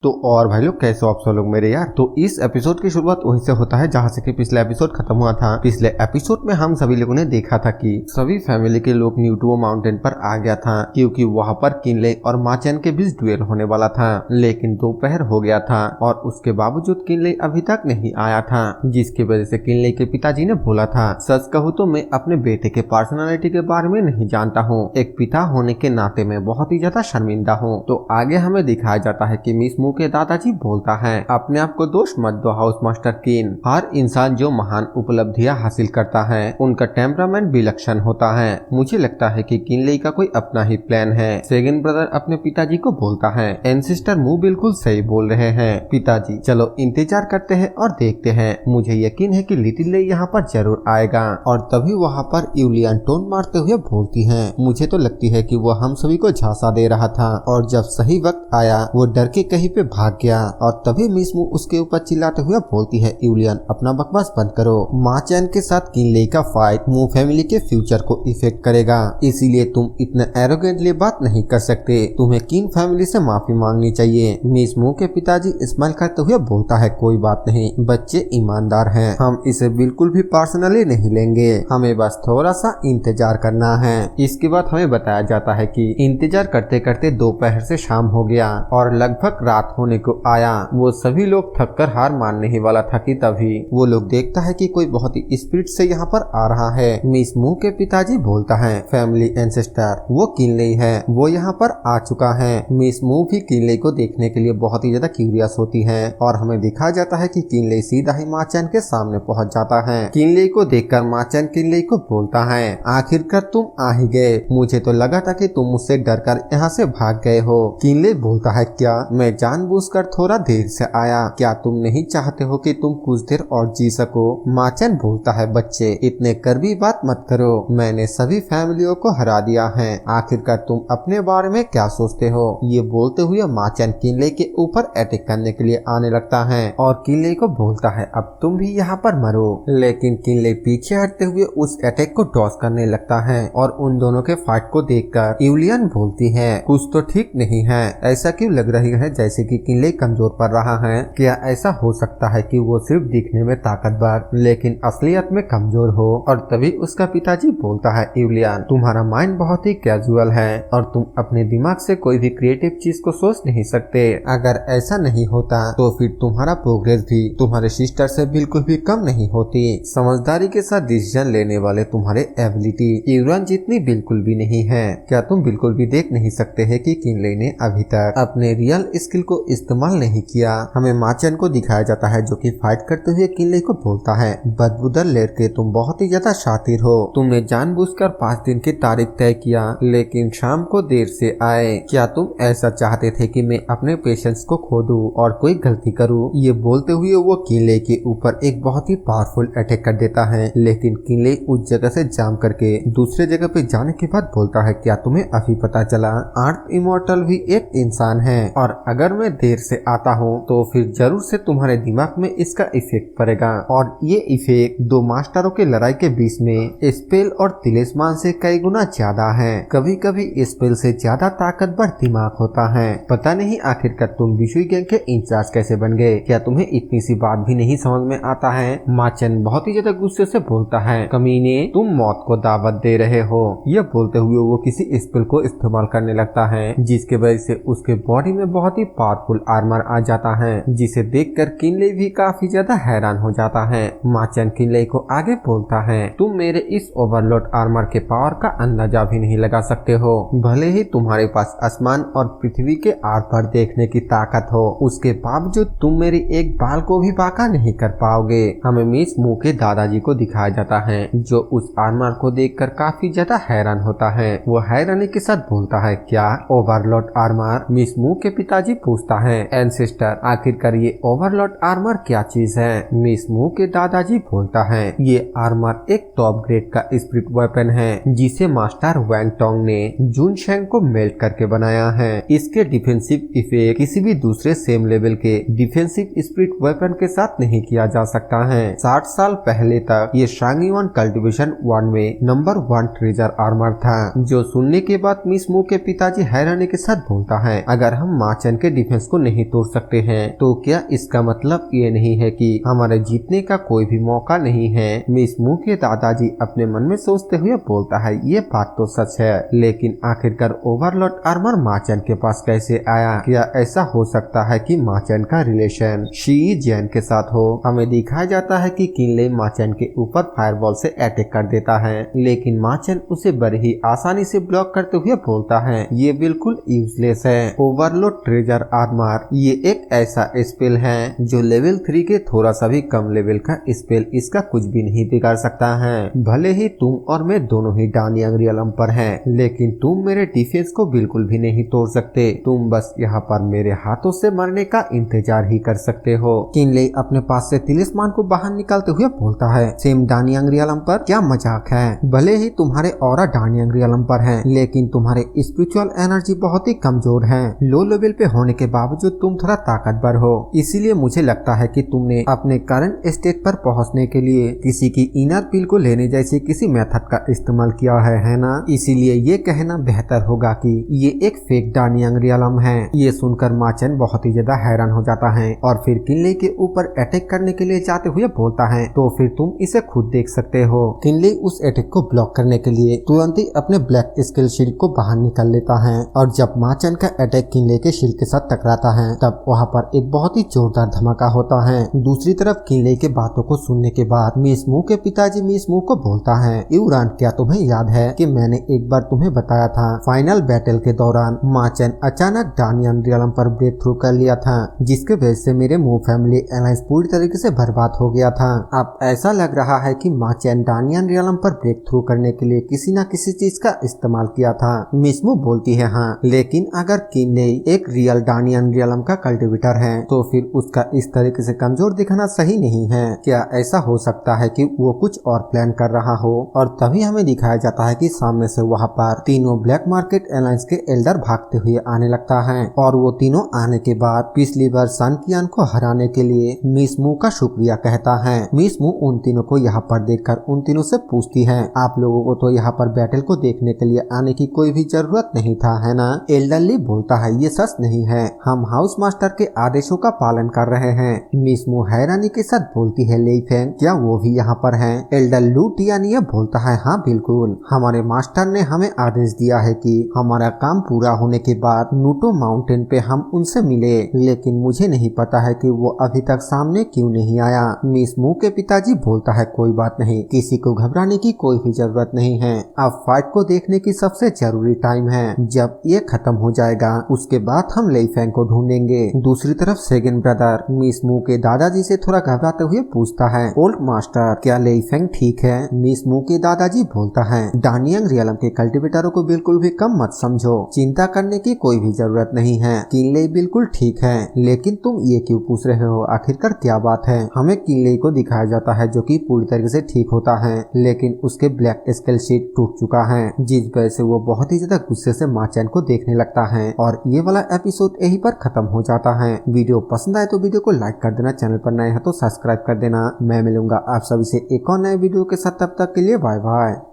तो और भाई लोग कैसे हो आप सब लोग मेरे यार। तो इस एपिसोड की शुरुआत वहीं से होता है जहां से कि पिछले एपिसोड खत्म हुआ था। पिछले एपिसोड में हम सभी लोगों ने देखा था कि सभी फैमिली के लोग न्यूटो माउंटेन पर आ गया था क्योंकि वहां पर किनले और माचन के बीच ड्यूएल होने वाला था। लेकिन दोपहर हो गया था और उसके बावजूद किनले अभी तक नहीं आया था, जिसकी वजह से किनले के पिताजी ने बोला था, सच कहूँ तो मैं अपने बेटे के पर्सनालिटी के बारे में नहीं जानता हूँ। एक पिता होने के नाते मैं बहुत ही ज्यादा शर्मिंदा हूँ। तो आगे हमें दिखाया जाता है कि मिस के दादाजी बोलता है, अपने आप को दोष मत दो हाउस मास्टर किन। हर इंसान जो महान उपलब्धियां हासिल करता है उनका टेम्परामेंट विलक्षण होता है। मुझे लगता है कि किनले का कोई अपना ही प्लान है। सेकंड ब्रदर अपने पिताजी को बोलता है, एंसिस्टर मुंह बिल्कुल सही बोल रहे हैं पिताजी, चलो इंतजार करते हैं और देखते हैं। मुझे यकीन है कि लिटिल ले यहाँ पर जरूर आएगा। और तभी वहाँ पर यूलियन टोन मारते हुए बोलती है, मुझे तो लगती है कि वो हम सभी को झांसा दे रहा था और जब सही वक्त आया वो डर के कहीं पे भाग गया। और तभी मिस मू उसके ऊपर चिल्लाते हुए बोलती है, यूलियन अपना बकवास बंद करो। माचैन के साथ किनले का फाइट मू फैमिली के फ्यूचर को इफेक्ट करेगा, इसीलिए तुम इतना एरोगेंटली बात नहीं कर सकते। तुम्हें किन फैमिली से माफी मांगनी चाहिए। मिस मू के पिताजी स्माइल करते हुए बोलता है, कोई बात नहीं, बच्चे ईमानदार हैं, हम इसे बिल्कुल भी पर्सनली नहीं लेंगे, हमें बस थोड़ा सा इंतजार करना है। इसके बाद हमें बताया जाता है कि इंतजार करते करते दोपहर से शाम हो गया और लगभग रात होने को आया। वो सभी लोग थक कर हार मानने ही वाला था कि तभी वो लोग देखता है कि कोई बहुत ही स्पीड से यहाँ पर आ रहा है। मिस मू के पिताजी बोलता है, फैमिली एंसेस्टर वो किनले है, वो यहाँ पर आ चुका है। मिस मू भी किनले को देखने के लिए बहुत ही ज्यादा क्यूरियस होती है और हमें दिखाया जाता है कि किनले सीधा ही माचैन के सामने पहुँच जाता है। किनले को देखकर माचैन किनले को बोलता है, आखिरकार तुम आ ही गए, मुझे तो लगा था कि तुम मुझसे डर कर यहाँ से भाग गए हो। किनले बोलता है, क्या मैं जानबूझकर थोड़ा देर से आया, क्या तुम नहीं चाहते हो कि तुम कुछ देर और जी सको। माचन बोलता है, बच्चे इतने कड़वी बात मत करो, मैंने सभी फैमिलियों को हरा दिया है, आखिरकार तुम अपने बारे में क्या सोचते हो। ये बोलते हुए माचन किनले के ऊपर अटैक करने के लिए आने लगता है और किनले को बोलता है, अब तुम भी यहाँ पर मरो। लेकिन किनले पीछे हटते हुए उस अटैक को डॉज करने लगता है और उन दोनों के फाइट को देखकर यूलियन बोलती है, कुछ तो ठीक नहीं है, ऐसा क्यों लग रही है जैसे कि किनले कमजोर पड़ रहा है। क्या ऐसा हो सकता है कि वो सिर्फ दिखने में ताकतवर लेकिन असलियत में कमजोर हो। और तभी उसका पिताजी बोलता है, यूलियन तुम्हारा माइंड बहुत ही कैजुअल है और तुम अपने दिमाग से कोई भी क्रिएटिव चीज को सोच नहीं सकते। अगर ऐसा नहीं होता तो फिर तुम्हारा प्रोग्रेस भी तुम्हारे सिस्टर से बिल्कुल भी कम नहीं होती। समझदारी के साथ डिसीजन लेने वाले तुम्हारे एबिलिटी यूलियन जितनी बिल्कुल भी नहीं है। क्या तुम बिल्कुल भी देख नहीं सकते है कि किनले ने अभी तक अपने रियल स्किल को इस्तेमाल नहीं किया। हमें माचन को दिखाया जाता है जो कि फाइट करते हुए किनले को बोलता है, बदबूदर लड़के तुम बहुत ही ज्यादा शातिर हो, तुमने जानबूझकर 5 दिन की तारीख तय किया लेकिन शाम को देर से आए। क्या तुम ऐसा चाहते थे कि मैं अपने पेशेंस को खो दूं और कोई गलती करूं। ये बोलते हुए वो किनले के ऊपर एक बहुत ही पावरफुल अटैक कर देता है, लेकिन किनले उस जगह से जाम करके दूसरे जगह पे जाने के बाद बोलता है, क्या तुम्हें अभी पता चला अर्थ इमोर्टल भी एक इंसान है और अगर मैं देर से आता हूँ तो फिर जरूर से तुम्हारे दिमाग में इसका इफेक्ट पड़ेगा और ये इफेक्ट 2 मास्टरों के लड़ाई के बीच में स्पेल और तिलिस्मान से कई गुना ज्यादा है। कभी कभी स्पेल से ज्यादा ताकतवर दिमाग होता है। पता नहीं आखिरकार तुम विशुई गैंग के इंचार्ज कैसे बन गए, क्या तुम्हें इतनी सी बात भी नहीं समझ में आता है। माचन बहुत ही ज्यादा गुस्से से बोलता है, कमीने तुम मौत को दावत दे रहे हो। यह बोलते हुए वो किसी स्पेल को इस्तेमाल करने लगता है जिसके वजह से उसके बॉडी में बहुत ही पावरफुल आर्मर आ जाता है, जिसे देखकर किनले भी काफी ज्यादा हैरान हो जाता है। माचन किनले को आगे बोलता है, तुम मेरे इस ओवरलोड आर्मर के पावर का अंदाजा भी नहीं लगा सकते हो। भले ही तुम्हारे पास आसमान और पृथ्वी के आर पार देखने की ताकत हो, उसके बावजूद तुम मेरी एक बाल को भी बाका नहीं कर पाओगे। हमें मिस मू के दादाजी को दिखाया जाता है जो उस आर्मर को देखकर काफी ज्यादा हैरान होता है। वो हैरानी के साथ बोलता है, क्या ओवरलोड आर्मर। मिस मू के पिताजी पूछता है, एंसेस्टर आखिरकार ये ओवरलोड आर्मर क्या चीज है। मिस मू के दादाजी बोलता है, ये आर्मर एक टॉप ग्रेड का स्पिरिट वेपन है जिसे मास्टर वैंग टोंग ने जून शेंग को मेल्ट करके बनाया है। इसके डिफेंसिव इफेक्ट किसी भी दूसरे सेम लेवल के डिफेंसिव स्पिरिट वेपन के साथ नहीं किया जा सकता है। 60 साल पहले तक ये शांगीवन कल्टिवेशन 1 में नंबर 1 ट्रेजर आर्मर था। जो सुनने के बाद मिस मू के पिताजी हैरानी के साथ बोलता है, अगर हम माचन के डिफेंस को नहीं तोड़ सकते हैं। तो क्या इसका मतलब ये नहीं है कि हमारे जीतने का कोई भी मौका नहीं है? मिस मू के दादाजी अपने मन में सोचते हुए बोलता है, ये बात तो सच है, लेकिन आखिरकार ओवरलॉर्ड आर्मर माचन के पास कैसे आया? क्या ऐसा हो सकता है कि माचन का रिलेशन शी जैन के साथ हो? हमें दिखाया जाता है कि किनले माचन के ऊपर फायरबॉल से अटैक कर देता है, लेकिन माचन उसे बड़ी ही आसानी से ब्लॉक करते हुए बोलता है, ये बिल्कुल यूजलेस है। ओवरलॉर्ड ट्रेजर आर्मर ये एक ऐसा स्पेल है जो लेवल 3 के थोड़ा सा भी कम लेवल का स्पेल इसका कुछ भी नहीं बिगाड़ सकता है। भले ही तुम और मैं दोनों ही डानियांग रियलम पर हैं, लेकिन तुम मेरे डिफेंस को बिल्कुल भी नहीं तोड़ सकते। तुम बस यहाँ पर मेरे हाथों से मरने का इंतजार ही कर सकते हो। किनले अपने पास से तिलिस्मान को बाहर निकालते हुए बोलता है, सेम डानियांग रियलम पर क्या मजाक है? भले ही तुम्हारे ऑरा डानियांग रियलम पर है, लेकिन तुम्हारे स्पिरिचुअल एनर्जी बहुत ही कमजोर है। लो लेवल पे होने के बावजूद तुम थोड़ा ताकतवर हो, इसीलिए मुझे लगता है कि तुमने अपने करंट स्टेट पर पहुंचने के लिए किसी की इनर पील को लेने जैसे किसी मेथड का इस्तेमाल किया है ना? इसीलिए ये कहना बेहतर होगा कि ये एक फेक डानियांग रियलम है। ये सुनकर माचन बहुत ही ज्यादा हैरान हो जाता है और फिर किनले के ऊपर अटैक करने के लिए जाते हुए बोलता है, तो फिर तुम इसे खुद देख सकते हो। किनले उस अटैक को ब्लॉक करने के लिए तुरंत ही अपने ब्लैक स्केल शील्ड को बाहर निकाल लेता है और जब माचन का अटैक किनले के शील्ड के साथ टकराता है तब वहाँ पर एक बहुत ही जोरदार धमाका होता है। दूसरी तरफ किनले के बातों को सुनने के बाद मिस मू के पिताजी मिस मू को बोलता है, यूरान क्या तुम्हें याद है कि मैंने एक बार तुम्हें बताया था फाइनल बैटल के दौरान माचन अचानक डानियांग रियलम पर ब्रेक थ्रू कर लिया था, जिसके वजह से मेरे मू फैमिली अलायंस पूरी तरीके से बर्बाद हो गया था। अब ऐसा लग रहा है कि माचन डानियांग रियलम पर ब्रेक थ्रू करने के लिए किसी न किसी चीज का इस्तेमाल किया था। मिस मू बोलती है, हाँ, लेकिन अगर किनले एक रियल डानियांग रियलम का कल्टिवेटर है तो फिर उसका इस तरीके से कमजोर दिखाना सही नहीं है। क्या ऐसा हो सकता है कि वो कुछ और प्लान कर रहा हो? और तभी हमें दिखाया जाता है कि सामने से वहाँ पर तीनों ब्लैक मार्केट एलायंस के एल्डर भागते हुए आने लगता है और वो तीनों आने के बाद पिछली बार सन कियान को हराने के लिए मिस मू का शुक्रिया कहता है। मिस मू उन तीनों को यहाँ पर देखकर उन तीनों से पूछती है, आप लोगों को तो यहाँ पर बैटल को देखने के लिए आने की कोई भी जरूरत नहीं था, है ना? एल्डर ली बोलता है, ये सच नहीं है, हम हाउस मास्टर के आदेशों का पालन कर रहे हैं। मिस मू हैरानी के साथ बोलती है, लेई फेंग क्या वो भी यहाँ पर हैं? एल्डर लू टियानिया बोलता है, हाँ बिल्कुल, हमारे मास्टर ने हमें आदेश दिया है कि हमारा काम पूरा होने के बाद नूटो माउंटेन पे हम उनसे मिले, लेकिन मुझे नहीं पता है कि वो अभी तक सामने क्यों नहीं आया। मिस मू के पिताजी बोलता है, कोई बात नहीं, किसी को घबराने की कोई भी जरूरत नहीं है। अब फाइट को देखने की सबसे जरूरी टाइम है। जब ये खत्म हो जाएगा उसके बाद हम लेई फेंग को ढूंढेंगे। दूसरी तरफ सेगन ब्रदर मिस मू के दादाजी से थोड़ा घबराते हुए पूछता है, ओल्ड मास्टर क्या लेई फेंग ठीक है? मिस मू के दादाजी बोलता है, डानियांग रियलम के कल्टिवेटरों को बिल्कुल भी कम मत समझो, चिंता करने की कोई भी जरूरत नहीं है, किनले बिल्कुल ठीक है। लेकिन तुम ये क्यों पूछ रहे हो? आखिरकार क्या बात है? हमें किनले को दिखाया जाता है जो कि पूरी तरीके से ठीक होता है, लेकिन उसके ब्लैक स्केल शीट टूट चुका है, जिस वजह से वो बहुत ही ज्यादा गुस्से से माचन को देखने लगता है। और ये वाला एपिसोड यहीं पर खत्म हो जाता है। वीडियो पसंद आए तो वीडियो को लाइक कर देना, चैनल पर नए हैं तो सब्सक्राइब कर देना। मैं मिलूंगा आप सभी से एक और नए वीडियो के साथ, तब तक के लिए बाय बाय।